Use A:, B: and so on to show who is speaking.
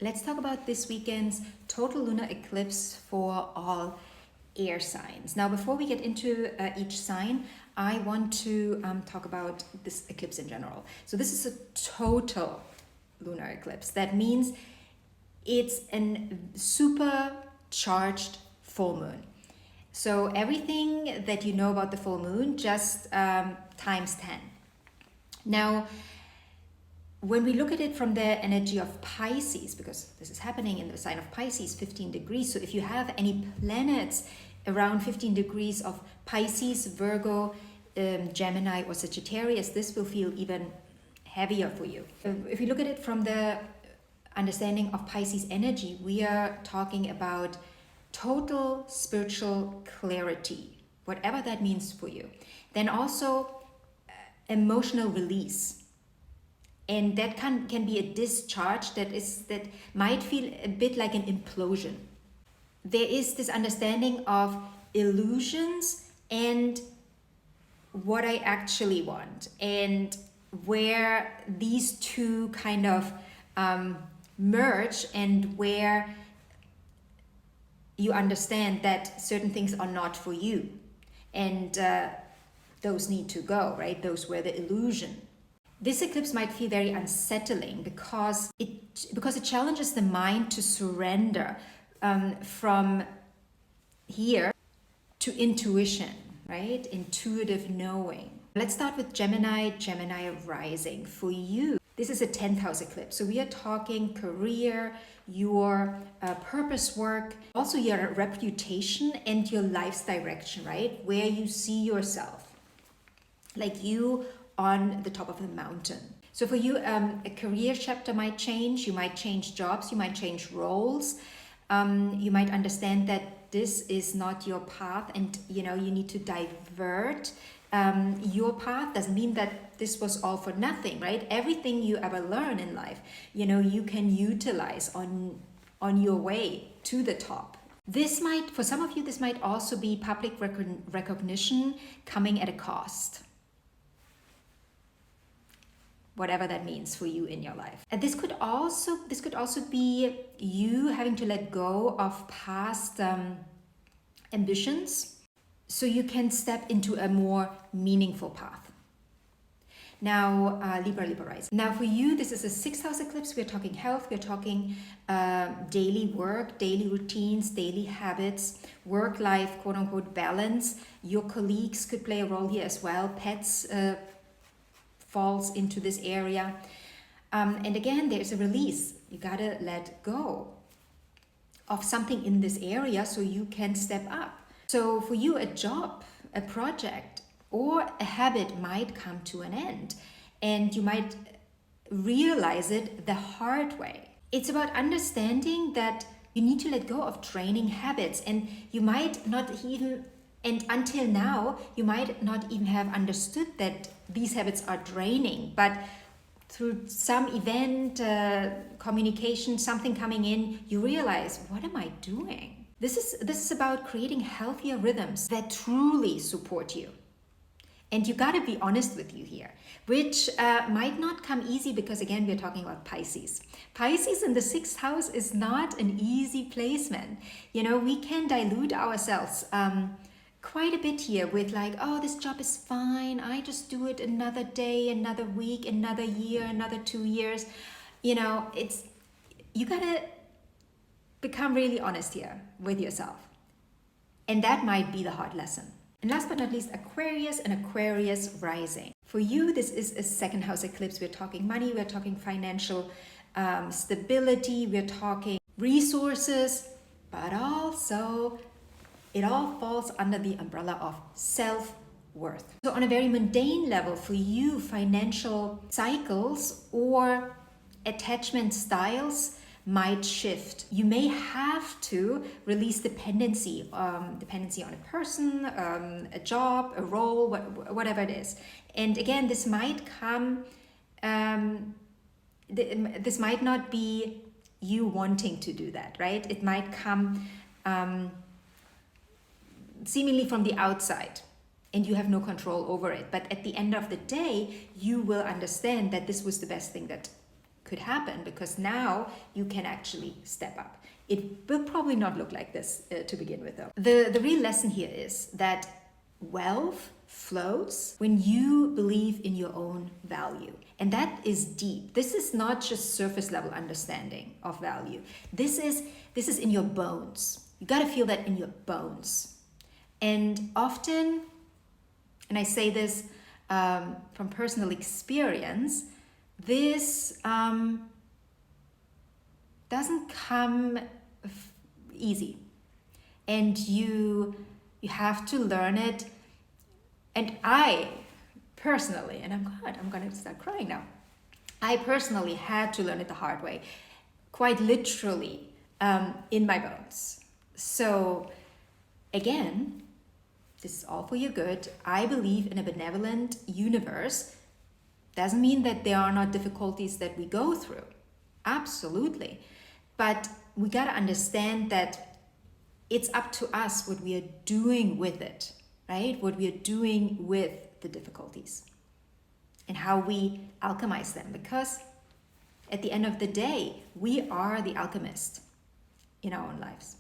A: Let's talk about this weekend's total lunar eclipse for all air signs. Now, before we get into each sign, I want to talk about this eclipse in general. So this is a total lunar eclipse. That means it's a super charged full moon. So everything that you know about the full moon, just times 10. Now, when we look at it from the energy of Pisces, because this is happening in the sign of Pisces, 15 degrees. So if you have any planets around 15 degrees of Pisces, Virgo, Gemini, or Sagittarius, this will feel even heavier for you. If you look at it from the understanding of Pisces energy, we are talking about total spiritual clarity, whatever that means for you. Then also emotional release. And that can be a discharge that might feel a bit like an implosion. There is this understanding of illusions and what I actually want, and where these two kind of merge, and where you understand that certain things are not for you, and those need to go, right? Those were the illusion. This eclipse might feel very unsettling because it challenges the mind to surrender from here to intuition, right? Intuitive knowing. Let's start with Gemini rising. For you, this is a 10th house eclipse. So we are talking career, your purpose work, also your reputation and your life's direction, right? Where you see yourself, like you on the top of the mountain. So for you, a career chapter might change. You might change jobs. You might change roles. You might understand that this is not your path, and you need to divert your path. Doesn't mean that this was all for nothing, right? Everything you ever learn in life, you can utilize on your way to the top. This might, for some of you, this might also be public recognition coming at a cost, whatever that means for you in your life. And this could also be you having to let go of past ambitions, so you can step into a more meaningful path. Now, Libra rising. Now for you, this is a 6th house eclipse. We're talking health, we're talking daily work, daily routines, daily habits, work-life, quote-unquote, balance. Your colleagues could play a role here as well. Pets falls into this area. And again, there's a release. You gotta let go of something in this area so you can step up. So for you, a job, a project, or a habit might come to an end, and you might realize it the hard way. It's about understanding that you need to let go of draining habits, and you might not even, and until now, you might not even have understood that these habits are draining, but through some event, communication, something coming in, you realize, what am I doing? This is about creating healthier rhythms that truly support you. And you got to be honest with you here, which might not come easy because, again, we're talking about Pisces. Pisces in the 6th house is not an easy placement. We can dilute ourselves quite a bit here with like, oh, this job is fine. I just do it another day, another week, another year, another 2 years. You got to become really honest here with yourself. And that might be the hard lesson. And last but not least, Aquarius and Aquarius rising. For you, this is a 2nd house eclipse. We're talking money, we're talking financial stability, we're talking resources, but also it all falls under the umbrella of self-worth. So on a very mundane level, for you, financial cycles or attachment styles might shift. You may have to release dependency on a person, a job, a role, whatever it is. And again, this might come, this might not be you wanting to do that, right? It might come seemingly from the outside, and you have no control over it. But at the end of the day, you will understand that this was the best thing that could happen, because now you can actually step up. It will probably not look like this to begin with, though. The real lesson here is that wealth flows when you believe in your own value. And that is deep. This is not just surface level understanding of value. This is in your bones. You got to feel that in your bones. And often, and I say this from personal experience, this doesn't come easy, and you have to learn it. And I personally, and I'm gonna start crying now, I personally had to learn it the hard way, quite literally, in my bones. So again, this is all for your good. I believe in a benevolent universe. Doesn't mean that there are not difficulties that we go through. Absolutely. But we got to understand that it's up to us what we are doing with it, right? What we are doing with the difficulties and how we alchemize them. Because at the end of the day, we are the alchemist in our own lives.